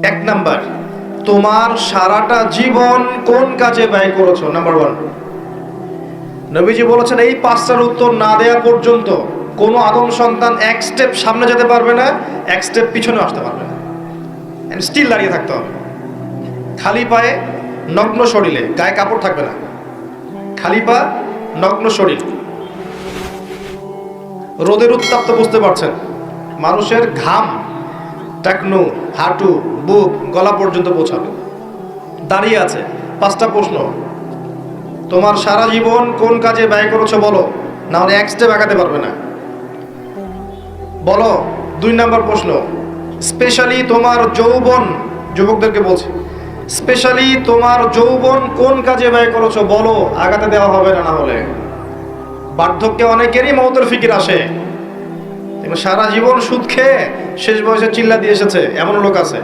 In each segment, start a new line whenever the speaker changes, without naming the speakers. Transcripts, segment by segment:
এক নাম্বার, তোমার সারাটা জীবন কোন কাজে ব্যয় করেছো? Number one. নবীজি বলেছেন এই পাঁচটার উত্তর না দেওয়া পর্যন্ত কোনো আদম সন্তান এক স্টেপ সামনে যেতে পারবে না, এক স্টেপ পিছনে আসতে পারবে না, স্টিল দাঁড়িয়ে থাকতে হবে। খালি পায়ে, নগ্ন শরীরে, গায়ে কাপড় থাকবে না, খালি পা, নগ্ন শরীর। রোদের উত্তাপ তো বুঝতে পারছেন, মানুষের ঘাম টাকনু, হাঁটু, বুক, গলা পর্যন্ত পৌঁছাবে। দাঁড়িয়ে আছে। পাঁচটা প্রশ্ন, তোমার সারা জীবন কোন কাজে ব্যয় করেছো বলো, না হলে এক স্টেপ আগাতে পারবে না, বলো। দুই নাম্বার প্রশ্ন, স্পেশালি তোমার যৌবন, যুবকদেরকে বলছি, স্পেশালি তোমার যৌবন কোন কাজে ব্যয় করেছো বলো, আগাতে দেওয়া হবে না। না হলে বার্ধক্যে অনেকেরই মৌতের ফিকির আসে, সারা জীবন সুদ খেয়ে শেষ বয়সে চিল্লা দিয়ে এসেছে এমন লোক আছে।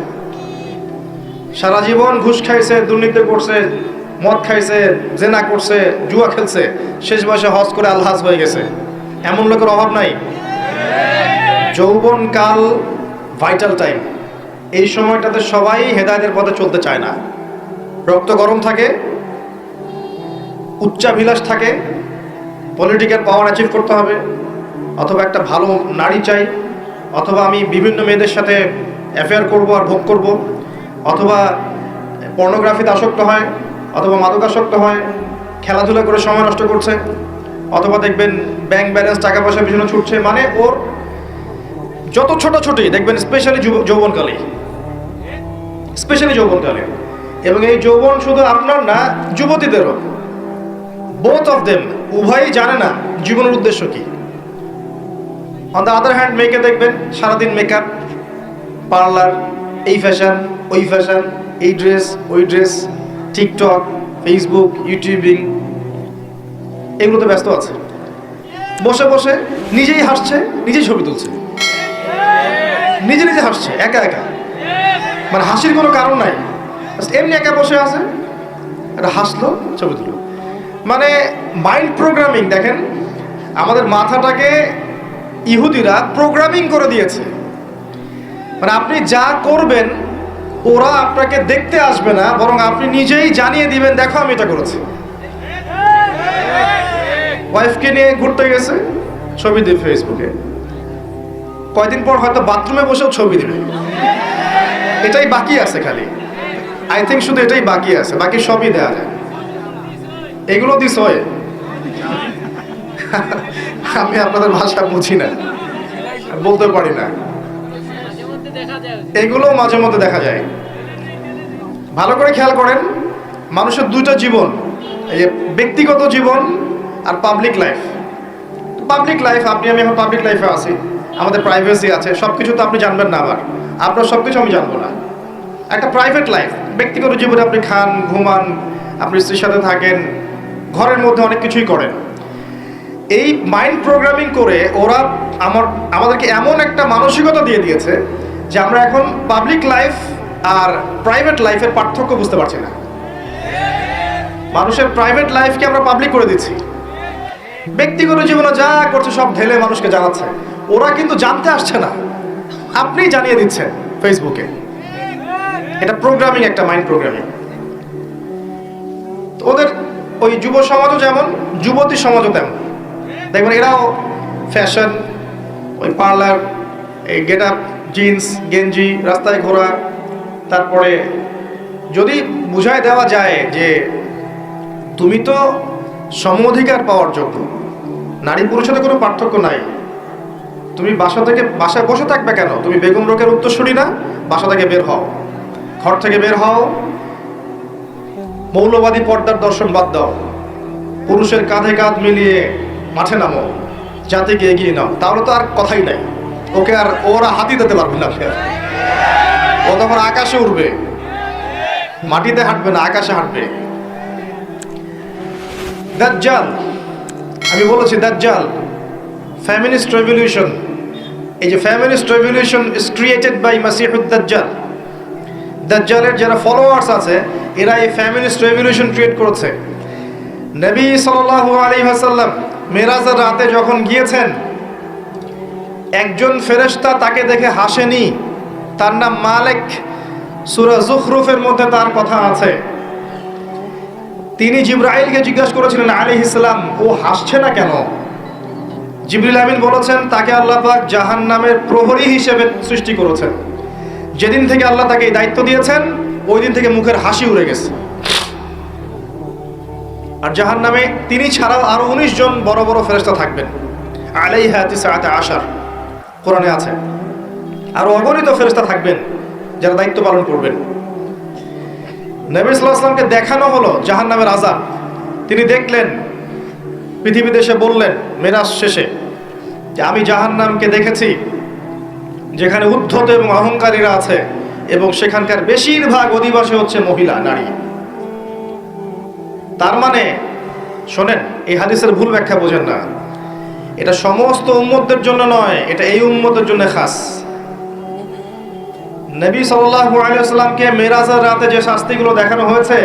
সারা জীবন ঘুষ খাইছে, দুর্নীতি করছে, মদ খাইছে, জেনা করছে, জুয়া খেলছে, শেষ বয়সে হজ করে আলহাজ হয়ে গেছে, এমন লোকের অভাব নাই। যৌবন কাল ভাইটাল টাইম, এই সময়টাতে সবাই হেদায়েতের পথে চলতে চায় না। রক্ত গরম থাকে, উচ্চাভিলাষ থাকে, পলিটিক্যাল পাওয়ার অ্যাচিভ করতে হবে, অথবা একটা ভালো নারী চাই, অথবা আমি বিভিন্ন মেয়েদের সাথে অ্যাফেয়ার করব আর ভোগ করব, অথবা পর্নোগ্রাফিতে আসক্ত হয়, অথবা মাদকাসক্ত হয়, খেলাধুলা করে সময় নষ্ট করছে, অথবা দেখবেন ব্যাংক ব্যালেন্স টাকা পয়সা পিছনে ছুটছে। মানে ওর যত ছোটাছুটি দেখবেন স্পেশালি যৌবনকালে, স্পেশালি যৌবনকালে। এবং এই যৌবন শুধু আপনার না, যুবতীদেরও, বোথ অফ দেম, উভয়ই জানে না জীবনের উদ্দেশ্য কি। অন দ্য আদার হ্যান্ড মেয়েকে দেখবেন সারাদিন মেকআপ, পার্লার, এই ফ্যাশন, ওই ফ্যাশন, এই ড্রেস, ওই ড্রেস, টিকটক, ফেসবুক, ইউটিউবিং, এগুলোতে ব্যস্ত আছে। বসে বসে নিজেই হাসছে, নিজেই ছবি তুলছে, নিজে নিজে হাসছে একা একা, মানে হাসির কোনো কারণ নাই, এমনি একা বসে আছে, এটা হাসলো, ছবি তুললো। মানে মাইন্ড প্রোগ্রামিং। দেখেন আমাদের মাথাটাকে ইহুদিরা প্রোগ্রামিং করে দিয়েছে। মানে আপনি যা করবেন ওরা আপনাকে দেখতে আসবে না, বরং আপনি নিজেই জানিয়ে দিবেন, দেখো আমি এটা করেছি। ওয়াইফকে নিয়ে ঘুরতে গেছে, ছবি দিবে ফেসবুকে, কয়দিন পর হয়তো বাথরুমে বসেও ছবি দিবে। এটাই বাকি আছে খালি, আই থিঙ্ক শুধু এটাই বাকি আছে, বাকি সবই দেওয়া যায়। এগুলো দিস হয়, আমি আপনাদের ভাষা বুঝি না, বলতে পারি না, এগুলো মাঝে মধ্যে দেখা যায়। ভালো করে খেয়াল করেন, মানুষের দুইটা জীবন, এই যে ব্যক্তিগত জীবন আর পাবলিক লাইফ। পাবলিক লাইফ, আপনি আমি এখন পাবলিক লাইফে আছি, আমাদের প্রাইভেসি আছে, সব কিছু তো আপনি জানবেন না, আবার আপনার সব কিছু আমি জানবো না। একটা প্রাইভেট লাইফ, ব্যক্তিগত জীবনে আপনি খান, ঘুমান, আপনি স্ত্রীর সাথে থাকেন, ঘরের মধ্যে অনেক কিছুই করেন। এই মাইন্ড প্রোগ্রামিং করে ওরা আমাদেরকে এমন একটা মানসিকতা দিয়ে দিয়েছে যে আমরা এখন পাবলিক লাইফ আর প্রাইভেট লাইফের পার্থক্য বুঝতে পারছি না। মানুষের প্রাইভেট লাইফকে আমরা পাবলিক করে দিচ্ছি, ব্যক্তিগত জীবনে যা করছে সব ঢেলে মানুষকে জানাচ্ছে। ওরা কিন্তু জানতে আসছে না, আপনি জানিয়ে দিচ্ছেন ফেসবুকে। এটা প্রোগ্রামিং, একটা মাইন্ড প্রোগ্রামিং। ওদের ওই যুব সমাজও যেমন, যুবতী সমাজও তেমন। দেখবেন এরাও ফ্যাশন, ওই পার্লার, এই গেট আপ, জিন্স গেঞ্জি, রাস্তায় ঘোরা। তারপরে যদি বুঝায় দেওয়া যায় যে তুমি তো সম অধিকার পাওয়ার যোগ্য, নারী পুরুষের কোনো পার্থক্য নাই, তুমি বাসায় বসে থাকবে কেন? তুমি বেগম রোকের উত্তরসূরি না? বাসা থেকে বের হও, ঘর থেকে বের হও, মৌলবাদী পর্দার দর্শন বাদ দাও, পুরুষের কাঁধে কাঁধ মিলিয়ে মাঠে নামো, জাতিকে এগিয়ে নাও। তাহলে তো আর কথাই নাই, ওকে আর ওরা হাতি দিতে পারবে না, ও তখন আকাশে উড়বে, মাটিতে হাঁটবে না, আকাশে হাঁটবে। দাজ্জাল, আমি বলেছি দাজ্জাল, ফেমিনিস্ট রেভলিউশন, এই যে feminist revolution is created by মাসিহুদ দাজ্জাল। দাজ্জালের যারা ফলোয়ার্স আছে এরা এই ফেমিনিস্ট রেভলিউশন ক্রিয়েট করেছে। নবী সাল্লাল্লাহু আলাইহি ওয়াসাল্লাম মেরাজের রাতে যখন গিয়েছেন, একজন ফেরেশতা তাকে দেখে হাসেনি, তার নাম মালিক সূরা যুখরুফের মধ্যে তার কথা আছে। তিনি জিবরাইলকে জিজ্ঞাসা করেছিলেন আলাইহিস সালাম, ও হাসছে না কেন? জিবরিল আমিন বলেছেন, তাকে আল্লাহ পাক জাহান্নামের প্রহরী হিসেবে সৃষ্টি করেছেন। যেদিন থেকে আল্লাহ তাকে এই দায়িত্ব দিয়েছেন, ওই দিন থেকে মুখের হাসি উড়ে গেছে। আর জাহান্নামে তিনি ছাড়াও আরো 19 জন বড় বড় ফেরেশতা থাকবেন। আলাইহা তিসআতা আশার, কোরআনে আছে। আরো অগণিত ফেরেশতা থাকবেন যারা দায়িত্ব পালন করবেন। নবী সাল্লাল্লাহু আলাইহি ওয়াসাল্লামকে দেখানো হলো জাহান্নামের আযাব। তিনি দেখলেন, পৃথিবীতে এসে বললেন মেরাজ শেষে যে আমি জাহান্নামকে দেখেছি, যেখানে উদ্ধত এবং অহংকারীরা আছে এবং সেখানকার বেশিরভাগ অধিবাসী হচ্ছে মহিলা, নারী। তার মানে শোনেন, এই হাদিসের ভুল ব্যাখ্যা বোঝেন না। এটা সমস্ত উম্মতদের জন্য নয়, এটা এই উম্মতের জন্য খাস। নবী সাল্লাল্লাহু আলাইহি ওয়াসাল্লামকে মেরাজের রাতে যে শাস্তিগুলো দেখানো হয়েছে,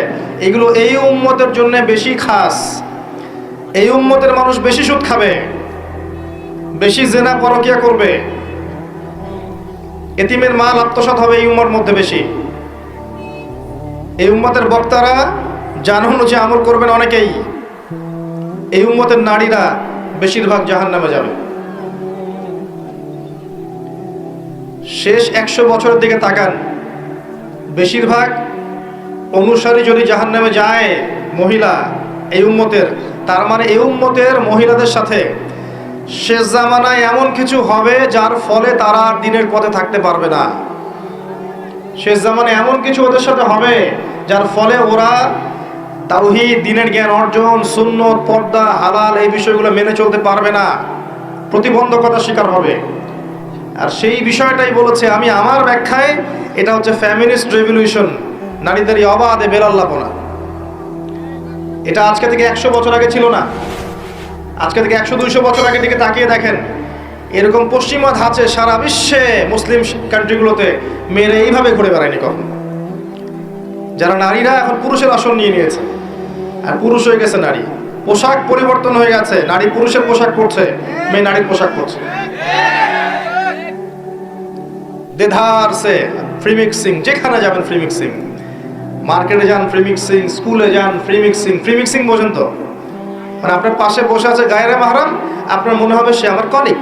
এগুলো এই উম্মতের জন্য বেশি খাস। এই উম্মতের মানুষ বেশি সুদ খাবে, বেশি জেনা পরকিয়া করবে, এতিমের মাল আত্মসাৎ হবে এই উম্মার মধ্যে বেশি। এই উম্মতের বক্তারা জানুন যে আমল করবেন অনেকেই। এই উম্মতের নারীরা বেশিরভাগ জাহান্নামে যাবে। শেষ 100 বছরের দিকে তাকান, বেশিরভাগ অনুসারী যদি জাহান্নামে যায় মহিলা এই উম্মতের, তার মানে এই উম্মতের মহিলাদের সাথে শেষ জামানায় এমন কিছু হবে যার ফলে তারা দিনের পথে থাকতে পারবে না। শেষ জামানায় এমন কিছু ওদের সাথে হবে যার ফলে ওরা তাওহীদ, দ্বীনের জ্ঞান অর্জন, সুন্নত, পর্দা, হালাল এই বিষয়গুলো মেনে চলতে পারবে না, প্রতিবন্ধকতার শিকার হবে। আর সেই বিষয়টাই বলেছে আমি আমার ব্যাখ্যায়, এটা হচ্ছে ফ্যামিনিস্ট রেভলিউশন, নারীদের এই অবাধে বেলাল্লাপনা। এটা আজকে থেকে 100 বছর আগে ছিল না। আজকে থেকে 100-200 বছর আগের দিকে তাকিয়ে দেখেন, এরকম পশ্চিমা ধাঁচে সারা বিশ্বে মুসলিম কান্ট্রিগুলোতে মেয়েরা এইভাবে ঘুরে বেড়ায়নি কখনো। যারা নারীরা এখন পুরুষের আসন নিয়ে নিয়েছে, আর পুরুষ হয়ে গেছে নারী। পোশাক পরিবর্তন হয়ে গেছে, নারী পুরুষের পোশাক পরছে, মেয়ে নারীর পোশাক পরছে। দেধার সে ফ্রি মিক্সিং, যেখানে যাবেন ফ্রি মিক্সিং, মার্কেটে যান ফ্রি মিক্সিং, স্কুলে যান ফ্রি মিক্সিং। ফ্রি মিক্সিং বোঝেন তো? মানে আপনার পাশে বসে আছে গায়রে মাহরাম, আপনার মনে হবে সে আমার কলিগ।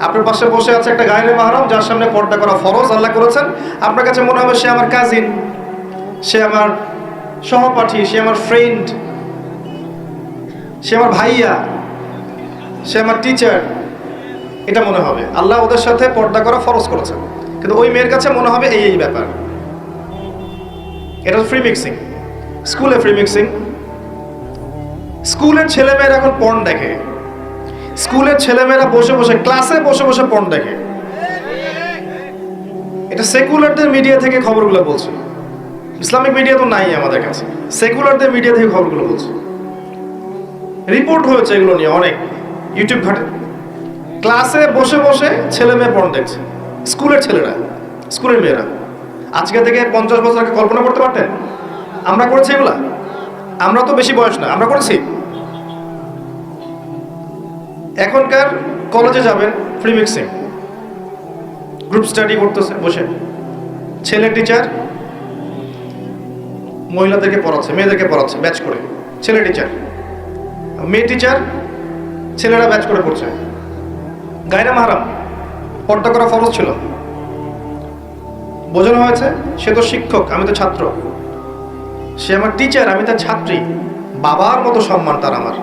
আপনার পাশে বসে আছে একটা গায়রে মাহরাম যার সামনে পর্দা করা ফরজ আল্লাহ করেছেন, আপনার কাছে মনে হবে সে আমার কাজিন, সে আমার সহপাঠী, সে আমার ফ্রেন্ড, সে আমার ভাইয়া, সে আমার টিচার। এটা মনে হবে। আল্লাহ ওদের সাথে পর্দা করা ফরজ করেছেন, কিন্তু ওই মেয়ের কাছে মনে হবে এই ব্যাপার। এটা ফ্রি মিক্সিং। স্কুলে ফ্রি মিক্সিং। স্কুলের ছেলেমেয়েরা এখন পর্ন দেখে। স্কুলের ছেলেমেয়েরা বসে বসে, ক্লাসে বসে বসে পর্ন দেখে। এটা সেকুলারদের মিডিয়া থেকে খবরগুলো বলছে। ইসলামিক মিডিয়া তো নাই আমাদের কাছে, সেকুলারদের মিডিয়া থেকে খবরগুলো বলছে। রিপোর্ট হয়েছে এগুলো নিয়ে অনেক, ইউটিউব ঘাটে। ক্লাসে বসে বসে ছেলে মেয়ে পর্ন দেখছে, স্কুলের ছেলেরা, স্কুলের মেয়েরা। আজকে থেকে 50 বছর আগে কল্পনা করতে পারতেন? আমরা করেছি এগুলা? আমরা তো বেশি বয়স না, আমরা করেছি। এখনকার কলেজে যাবেন ফ্রি মিক্সিং, গ্রুপ স্টাডি করতেছে বসে, ছেলে টিচার মহিলাদেরকে পড়াচ্ছে, মেয়েদেরকে পড়াচ্ছে ব্যাচ করে। ছেলে টিচার, মেয়ে টিচার, ছেলেরা ব্যাচ করে পড়ছে। গায়রে মাহরাম, পর্দা করা ফরজ ছিল। বোঝানো হয়েছে সে তো শিক্ষক, আমি তো ছাত্র। সে আমার টিচার, আমি তার ছাত্রী। বাবার মতো সম্মান তার আমার।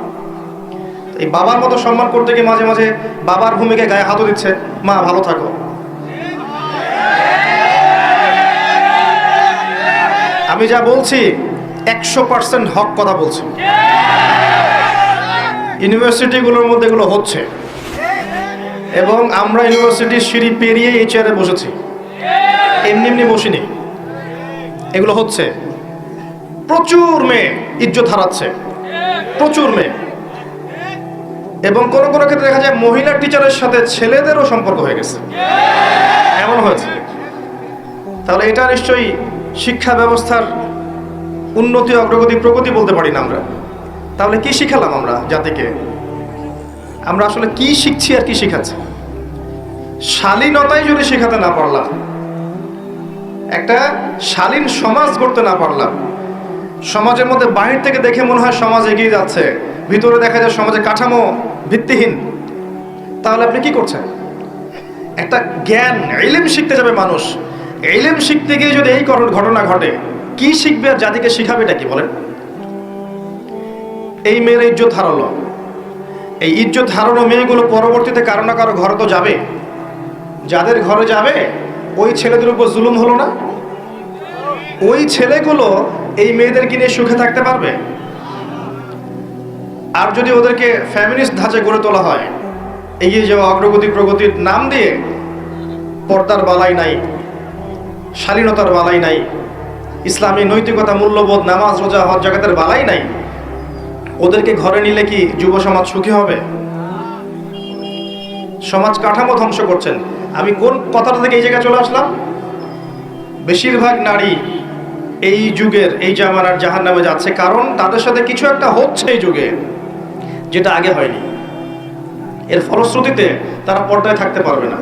এই বাবার মতো সম্মান করতে গিয়ে মাঝে মাঝে বাবার ভূমিকায় গায়ে হাতও দিচ্ছে। মা ভালো থাকো। আমি যা বলছি 100% হক কথা বলছি। ইউনিভার্সিটিগুলোর মধ্যে এগুলো হচ্ছে, এবং আমরা ইউনিভার্সিটির সিঁড়ি পেরিয়ে এই চেয়ারে বসেছি, এমনি এমনি বসিনি। এগুলো হচ্ছে। প্রচুর মেয়ে ইজ্জত হারাচ্ছে, প্রচুর মেয়ে। এবং কোনো কোনো ক্ষেত্রে দেখা যায় মহিলা টিচারের সাথে ছেলেদেরও সম্পর্ক হয়ে গেছে, এমন হয়েছে। তাহলে এটা নিশ্চয়ই শিক্ষা ব্যবস্থার উন্নতি, অগ্রগতি, প্রগতি বলতে পারি না আমরা। তাহলে কি শিখালাম আমরা জাতিকে? আমরা আসলে কি শিখছি আর কি শিখাচ্ছি? শালীনতাই যদি শেখাতে না পারলাম, একটা শালীন সমাজ গড়তে না পারলাম, সমাজের মধ্যে বাহির থেকে দেখে মনে হয় সমাজ এগিয়ে যাচ্ছে, ভিতরে দেখা যায় সমাজের কাঠামো ভিত্তিহীন, তাহলে আপনি কি করছেন? একটা জ্ঞান ইলম শিখতে যাবে মানুষ, ইলম শিখতে গিয়ে যদি এই ঘটনা ঘটে, কি শিখবে আর জাতিকে শিখাবে এটা কি বলেন? এই মেয়ের ইজ্জত হারালো, এই ইজ্জত হারানো মেয়েগুলো পরবর্তীতে কারো না কারো ঘরে তো যাবে, যাদের ঘরে যাবে ওই ছেলেদের উপর জুলুম হলো না? ওই ছেলেগুলো এই মেয়েদেরকে নিয়ে সুখে থাকতে পারবে? আর যদি ওদেরকে ফ্যামিনিস্ট ধাঁচে গড়ে তোলা হয়, এগিয়ে যাওয়া অগ্রগতি প্রগতির নাম দিয়ে, পর্দার বালাই নাই, শালীনতার বালাই নাই, ইসলামী নৈতিকতা মূল্যবোধ নামাজ রোজা হজ জাকাতের বালাই নাই, ওদেরকে ঘরে নিলে কি যুব সমাজ সুখী হবে? সমাজ কাঠামো ধ্বংস করছেন। আমি কোন কথাটা থেকে এই জায়গায় চলে আসলাম? বেশিরভাগ নারী এই যুগের এই জামানার জাহান্নামে যাচ্ছে, কারণ তাদের সাথে কিছু একটা হচ্ছে এই যুগে যেটা আগে হয়নি। এর ফলশ্রুতিতে তারা পর্দায় থাকতে পারবে না,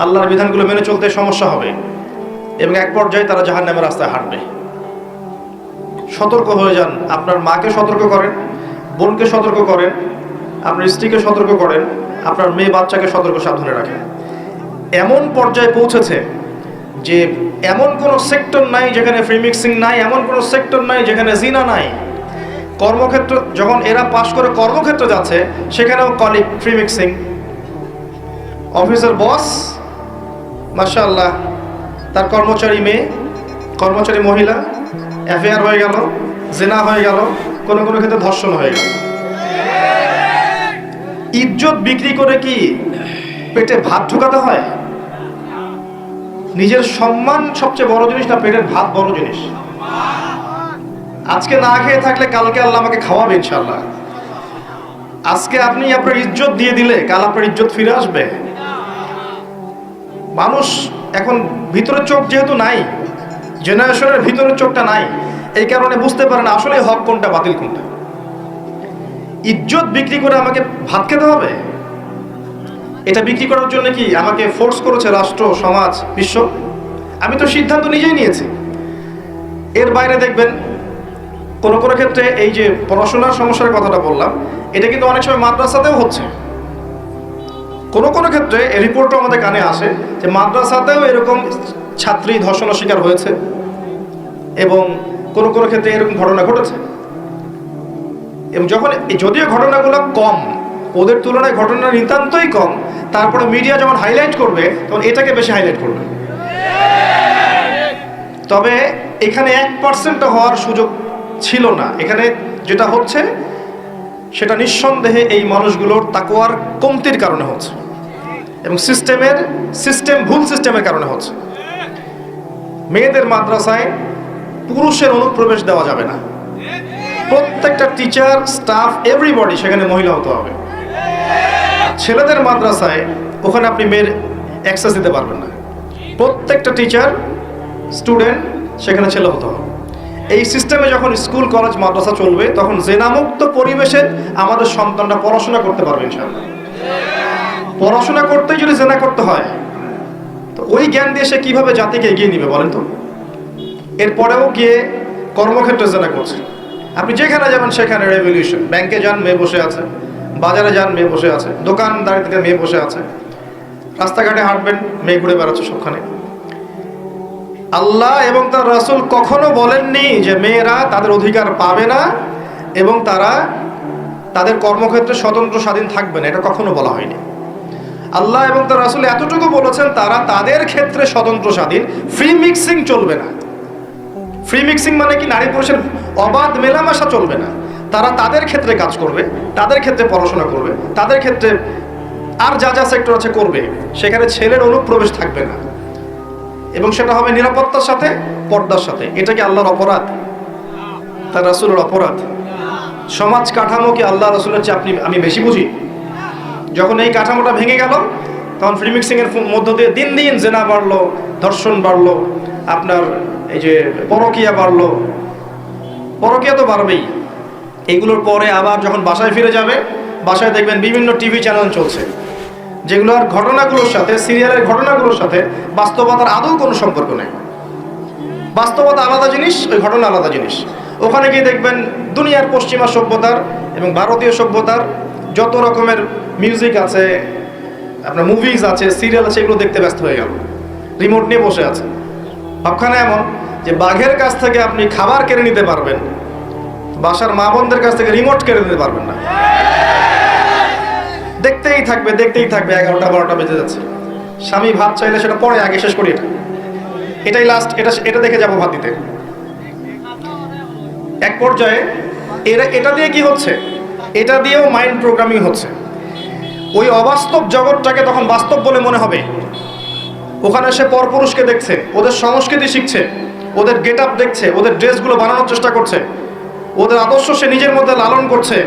আল্লাহর বিধানগুলো মেনে চলতে সমস্যা হবে, এবং এক পর্যায়ে তারা জাহান্নামের রাস্তায় হাঁটবে। সতর্ক হয়ে যান, আপনার মাকে সতর্ক করেন, বোনকে সতর্ক করেন, আপনার স্ত্রীকে সতর্ক করেন, আপনার মেয়ে বাচ্চাকে সতর্ক সাবধানে রাখেন। এমন পর্যায়ে পৌঁছেছে যে এমন কোনো সেক্টর নাই যেখানে ফ্রি মিক্সিং নাই, এমন কোনো সেক্টর নাই যেখানে জিনা নাই। কর্মক্ষেত্র যখন এরা পাশ করে কর্মক্ষেত্রে যাচ্ছে, সেখানেও কলিগ ফ্রি মিক্সিং, অফিসের বস মাশাআল্লাহ তার কর্মচারী মেয়ে, কর্মচারী মহিলা, অ্যাফেয়ার হয়ে গেল, জিনা হয়ে গেল, কোনো কোনো ক্ষেত্রে ধর্ষণ হয়ে গেল। ইজ্জত বিক্রি করে কি পেটে ভাত ঢুকাতে হয়? নিজের সম্মান সবচেয়ে বড় জিনিস না পেটের ভাত বড় জিনিস? আজকে না খেয়ে থাকলে কালকে আল্লাহ আমাকে খাওয়াবে ইনশাআল্লাহ। আজকে আপনি আপনার ইজ্জত দিয়ে দিলে কাল আপনার ইজ্জত ফিরে আসবে। মানুষ এখন ভিতরের চোখ যেহেতু নাই, জেনারেশনের ভিতরের চোখটা নাই, এই কারণে বুঝতে পারে না আসলে হক কোনটা বাতিল কোনটা। ইজ্জত বিক্রি করে আমাকে ভাত খেতে হবে? এটা বিক্রি করার জন্য কি আমাকে ফোর্স করেছে রাষ্ট্র, সমাজ, বিশ্ব? আমি তো সিদ্ধান্ত নিজেই নিয়েছি। এর বাইরে দেখবেন কোনো কোনো ক্ষেত্রে এই যে পড়াশোনার সমস্যার কথাটা বললাম, এটা কিন্তু অনেক সময় মাদ্রাসাতেও হচ্ছে। কোনো কোনো ক্ষেত্রে এই রিপোর্টও আমাদের কানে আসে যে মাদ্রাসাতেও এরকম ছাত্রী ধর্ষণের শিকার হয়েছে, এবং কোনো কোনো ক্ষেত্রে এরকম ঘটনা ঘটেছে। এবং যখন যদিও ঘটনাগুলো কম, ওদের তুলনায় ঘটনা নিতান্তই কম, তারপরে মিডিয়া যখন হাইলাইট করবে তখন এটাকে বেশি হাইলাইট করবে। তবে এখানে 1% হওয়ার সুযোগ ছিল না। এখানে যেটা হচ্ছে সেটা নিঃসন্দেহে এই মানুষগুলোর তাকওয়ার কমতির কারণে হচ্ছে, এবং ভুল সিস্টেমের কারণে হচ্ছে। মেয়েদের মাদ্রাসায় পুরুষের অনুপ্রবেশ দেওয়া যাবে না। প্রত্যেকটা টিচার, স্টাফ, এভরিবডি সেখানে মহিলা হতে হবে। ছেলেদের মাদ্রাসায় ওখানে আপনি মেয়ের অ্যাক্সেস দিতে পারবেন না। প্রত্যেকটা টিচার, স্টুডেন্ট সেখানে ছেলে হতে হবে। এই সিস্টেমে যখন স্কুল, কলেজ, মাদ্রাসা চলবে, তখন জেনামুক্ত পরিবেশে আমাদের সন্তানরা পড়াশোনা করতে পারবে ইনশাআল্লাহ। পড়াশোনা করতেই যদি জেনা করতে হয়, তো ওই জ্ঞান দিয়ে সে কিভাবে জাতিকে এগিয়ে নিবে বলেন তো? এরপরেও গিয়ে কর্মক্ষেত্রে জেনা করছে। আপনি যেখানে যাবেন সেখানে রেভলিউশন। ব্যাংকে যান, মেয়ে বসে আছে, বাজারে যান, মেয়ে বসে আছে, দোকানদারি থেকে মেয়ে বসে আছে, রাস্তাঘাটে হাঁটবেন, মেয়ে ঘুরে বেড়াচ্ছে সবখানে। আল্লাহ এবং তার রাসূল কখনো বলেননি যে মেয়েরা তাদের অধিকার পাবে না এবং তারা তাদের কর্মক্ষেত্রে স্বতন্ত্র স্বাধীন থাকবে না, এটা কখনো বলা হয়নি। আল্লাহ এবং তার রাসূল এতটুকু বলেছেন তারা তাদের ক্ষেত্রে স্বতন্ত্র স্বাধীন, ফ্রি মিক্সিং চলবে না। ফ্রি মিক্সিং মানে কি? নারী পুরুষের অবাধ মেলামেশা চলবে না। তারা তাদের ক্ষেত্রে কাজ করবে, তাদের ক্ষেত্রে পড়াশোনা করবে, তাদের ক্ষেত্রে আর যা যা সেক্টর আছে করবে, সেখানে ছেলের অনুপ্রবেশ থাকবে না, এবং সেটা হবে নিরাপত্তার সাথে, পর্দার সাথে। এটা কি আল্লাহর অপরাধ? তার রাসূলের অপরাধ? সমাজ কাঠামো কি আল্লাহ রাসূলের চেয়ে আমি বেশি বুঝি? যখন এই কাঠামোটা ভেঙে গেল, তখন ফ্রি মিক্সিং এর মধ্য দিয়ে দিন দিন জেনা বাড়লো, ধর্ষণ বাড়লো, আপনার এই যে পরকীয়া বাড়লো। পরকীয়া তো বাড়বেই। এইগুলোর পরে আবার যখন বাসায় ফিরে যাবে, বাসায় দেখবেন বিভিন্ন টিভি চ্যানেল চলছে, যেগুলোর ঘটনাগুলোর সাথে, সিরিয়ালের ঘটনাগুলোর সাথে বাস্তবতার আদৌ কোনো সম্পর্ক নেই। বাস্তবতা আলাদা জিনিস, ওই ঘটনা আলাদা জিনিস। ওখানে গিয়ে দেখবেন দুনিয়ার পশ্চিমা সভ্যতার এবং ভারতীয় সভ্যতার যত রকমের মিউজিক আছে, আপনার মুভিজ আছে, সিরিয়াল আছে, এগুলো দেখতে ব্যস্ত হয়ে গেল, রিমোট নিয়ে বসে আছে। সবখানে এমন যে বাঘের কাছ থেকে আপনি খাবার কেড়ে নিতে পারবেন, বাসার মা বোনদের কাছ থেকে রিমোট কেড়ে নিতে পারবেন না। দেখতেই থাকবে 11টা 12টা বেজে যাচ্ছে। স্বামী ভাত চাইলে সেটা পরে, আগে শেষ করি এটাই লাস্ট, এটা দেখে যাবো ভাত দিতে। এক পর্যায়ে এটা দিয়ে কি হচ্ছে, এটা দিয়েও মাইন্ড প্রোগ্রামিং হচ্ছে। ওই অবাস্তব জগৎটাকে তখন বাস্তব বলে মনে হবে। ওখানে সে পরপুরুষকে দেখছে, ওদের সংস্কৃতি শিখছে, ওদের গেট আপ দেখছে, ওদের ড্রেসগুলো বানানোর চেষ্টা করছে, ওদের আদর্শ সে নিজের মধ্যে লালন করছে,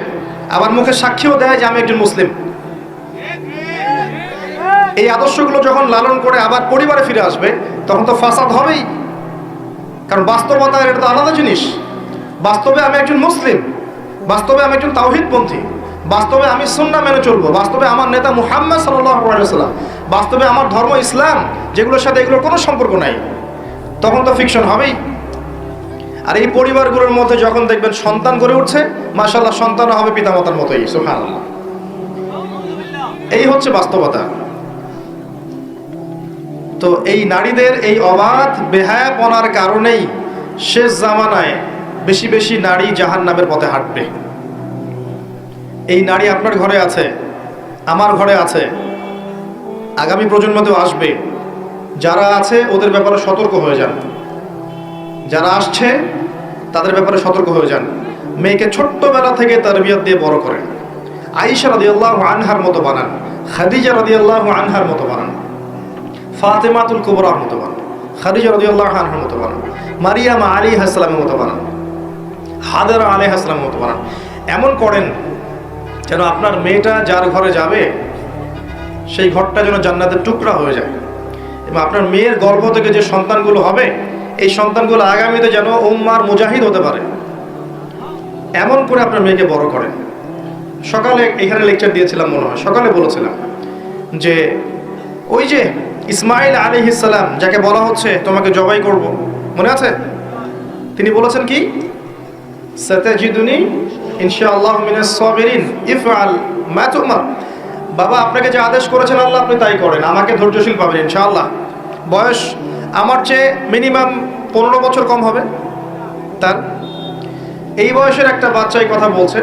আবার মুখে সাক্ষীও দেয় যে আমি একজন মুসলিম। এই আদর্শগুলো যখন লালন করে আবার পরিবারে ফিরে আসবে, তখন তো ফাসাদ হবেই। কারণ বাস্তবতা এটা তো আলাদা জিনিস। বাস্তবে আমি একজন মুসলিম, বাস্তবে আমি একজন তাওহীদপন্থী, বাস্তবে আমি সুন্নাহ মেনে চলবো, বাস্তবে আমার নেতা মুহাম্মদ সাল্লাল্লাহু আলাইহি ওয়াসাল্লাম, বাস্তবে আমার ধর্ম ইসলাম, যেগুলোর সাথে এগুলোর কোনো সম্পর্ক নাই, তখন তো ফিকশন হবেই। আর এই পরিবারগুলোর মধ্যে যখন দেখবেন সন্তান গড়ে উঠছে, মাশাআল্লাহ সন্তানও হবে পিতামাতার মতোই, সুবহানাল্লাহ। এই হচ্ছে বাস্তবতা। তো এই নারীদের এই অবাধ বেহায়াপনার কারণেই শেষ জামানায় বেশি বেশি নারী জাহান্নামের পথে হাঁটবে। এই নারী আপনার ঘরে আছে, আমার ঘরে আছে, আগামী প্রজন্মতেও আসবে। যারা আছে ওদের ব্যাপারে সতর্ক হয়ে যান, যারা আসছে তাদের ব্যাপারে সতর্ক হয়ে যান। মেয়েকে ছোট্টবেলা থেকে তারবিয়ত দিয়ে বড় করেন। আয়েশা রাদিয়াল্লাহু আনহার মতো বানান, খাদিজা রাদিয়াল্লাহু আনহার মতো বানান, ফাতেমাতুল কুবরার মতো বানান, খাদিজা রাদিয়াল্লাহু আনহার মতো বানান, মারিয়াম আলাইহিস সালামের মতো বানান, হাজরা আলাইহিস সালামের মতো বানান। এমন করেন যেন আপনার মেয়েটা যার ঘরে যাবে সেই ঘরটা যেন জান্নাতের টুকরা হয়ে যায়, এবং আপনার মেয়ের গর্ভ থেকে যে সন্তানগুলো হবে, এই সন্তানগুলো আগামীতে যেন উম্মার মুজাহিদ হতে পারে, এমন করে আপনার মেয়েকে বড় করেন। সকালে এখানে লেকচার দিয়েছিলাম, মনে হয় সকালে বলেছিলাম যে ওই যে ইসমাইল আলাইহিস সালাম, যাকে বলা হচ্ছে তোমাকে জবাই করব, মনে আছে? তিনি বলেছেন কি, সাতাজিদুনি ইনশাআল্লাহু মিনাস সাবিরিন ইফআল মা তুমার। বাবা, আপনাকে যে আদেশ করেছেন আল্লাহ, আপনি তাই করেন, আমাকে ধৈর্যশীল পাবেন ইনশাআল্লাহ। বয়স আমার চেয়ে মিনিমাম 15 বছর কম হবে তার। এই বয়সের একটা বাচ্চাই কথা বলছে।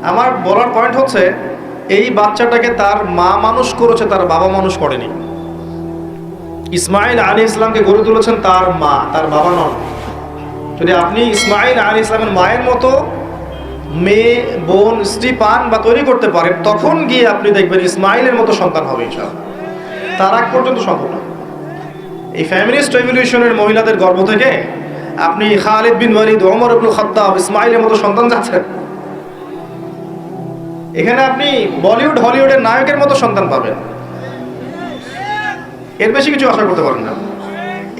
আমার বলার পয়েন্ট হচ্ছে, এই বাচ্চাটাকে তার মা মানুষ করেছে, তার বাবা মানুষ করেনি। ইসমাইল আলাইহিস সালামকে গড়ে তুলেছেন তার মা, তার বাবা নন। যদি আপনি ইসমাইল আলাইহিস সালামের মায়ের মতো মেয়ে, বোন, স্ত্রী পান বা তৈরি করতে পারেন, তখন গিয়ে আপনি দেখবেন ইসমাইলের মতো সন্তান হবে ইনশাআল্লাহ। তার আগ পর্যন্ত সম্ভব না। এই ফ্যামিলিস্ট রেভলিউশনের মহিলাদের গর্ভ থেকে আপনি খালিদ বিন ওয়ালিদ, ওমর ইবনে খাত্তাব, ইসমাইলের মতো সন্তান যাচ্ছেন। এখানে আপনি বলিউড হলিউডের নায়কের মতো সন্তান পাবেন, এর বেশি কিছু আশা করতে পারেন না।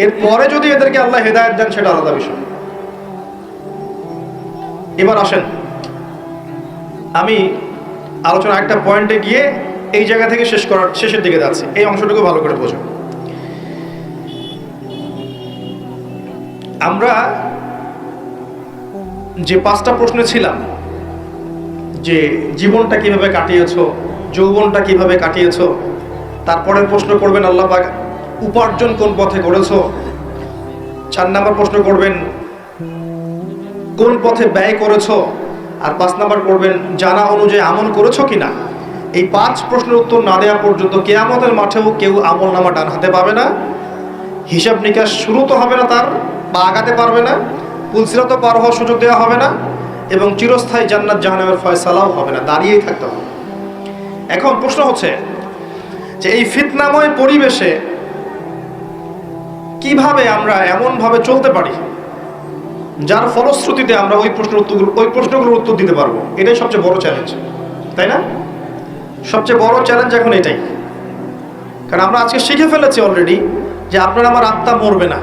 এরপরে যদি এদেরকে আল্লাহ হেদায়েত দেন সেটা আলাদা বিষয়। এবার আসেন, আমি আলোচনা একটা পয়েন্টে গিয়ে এই জায়গা থেকে শেষের দিকে যাচ্ছি, এই অংশটুকু ভালো করে বোঝো। আমরা যে 5টা প্রশ্নে ছিলাম, যে জীবনটা কিভাবে কাটিয়েছো, যৌবনটা কিভাবে কাটিয়েছো, তারপরের প্রশ্ন করবেন আল্লাহ পাক উপার্জন কোন পথে করেছো, 4 নম্বর প্রশ্ন করবেন কোন পথে ব্যয় করেছো, আর 5 নম্বর করবেন জানা অনুযায়ী আমল করেছো কিনা। এই 5 প্রশ্নের উত্তর না দেওয়া পর্যন্ত কিয়ামতের মাঠেও কেউ আমল নামা ডান হাতে পাবে না, হিসাব নিকাশ শুরু তো হবে না, তার বা আগাতে পারবে না, পুলসিরাতও পার হওয়ার সুযোগ দেওয়া হবে না, এবং চিরস্থায়ী জান্নাত জাহান্নামের ফয়সালাও হবে না, দাঁড়িয়েই থাকতে হবে। এখন প্রশ্ন হচ্ছে যে এই ফিতনাময় পরিবেশে কিভাবে আমরা এমনভাবে চলতে পারি যার ফলশ্রুতিতে আমরা ওই প্রশ্নগুলোর উত্তর দিতে পারবো। এটাই সবচেয়ে বড় চ্যালেঞ্জ, তাই না? সবচেয়ে বড় চ্যালেঞ্জ এখন এটাই। কারণ আমরা আজকে শিখে ফেলেছি অলরেডি যে আপনার আমার আত্মা মরবে না।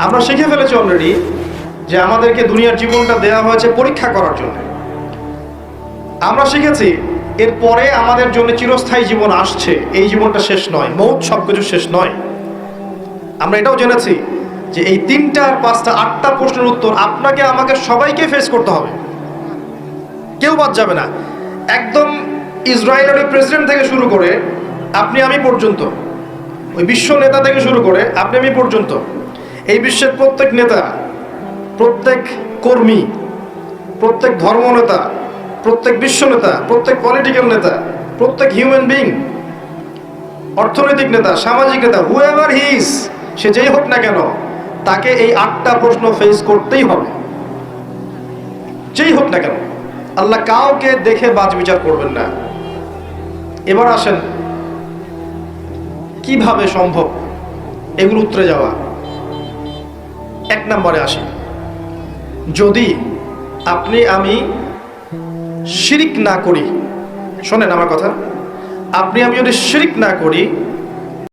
আমরা শিখে ফেলেছি অলরেডি যে আমাদেরকে দুনিয়ার জীবনটা দেওয়া হয়েছে পরীক্ষা করার জন্য। আমরা শিখেছি এরপরে আমাদের জন্য চিরস্থায়ী জীবন আসছে, এই জীবনটা শেষ নয়, মৌত সব কিছু শেষ নয়। আমরা এটাও জেনেছি যে এই 3টা আর 5টা 8টা প্রশ্নের উত্তর আপনাকে আমাকে সবাইকে ফেস করতে হবে, কেউ বাদ যাবে না। একদম ইসরায়েলের প্রেসিডেন্ট থেকে শুরু করে আপনি আমি পর্যন্ত, ওই বিশ্ব নেতা থেকে শুরু করে আপনি আমি পর্যন্ত, এই বিশ্বের প্রত্যেক নেতা, প্রত্যেক কর্মী, প্রত্যেক ধর্মনেতা, প্রত্যেক বিশ্ব নেতা, প্রত্যেক পলিটিক্যাল নেতা, প্রত্যেক হিউম্যান বিং, অর্থনৈতিক নেতা, সামাজিক নেতা, হুএভার হি ইজ, সে যেই হোক না কেন, তাকে এই 8টা প্রশ্ন ফেস করতেই হবে, যেই হোক না কেন। আল্লাহ কাউকে দেখে বাজ বিচার করবেন না। এবার আসেন কিভাবে সম্ভব এগুলো উতরে যাওয়া। 1 নম্বরে আসি, যদি আপনি আমি শিরিক না করি, শোনেন আমার কথা, আপনি আমি যদি শিরিক না করি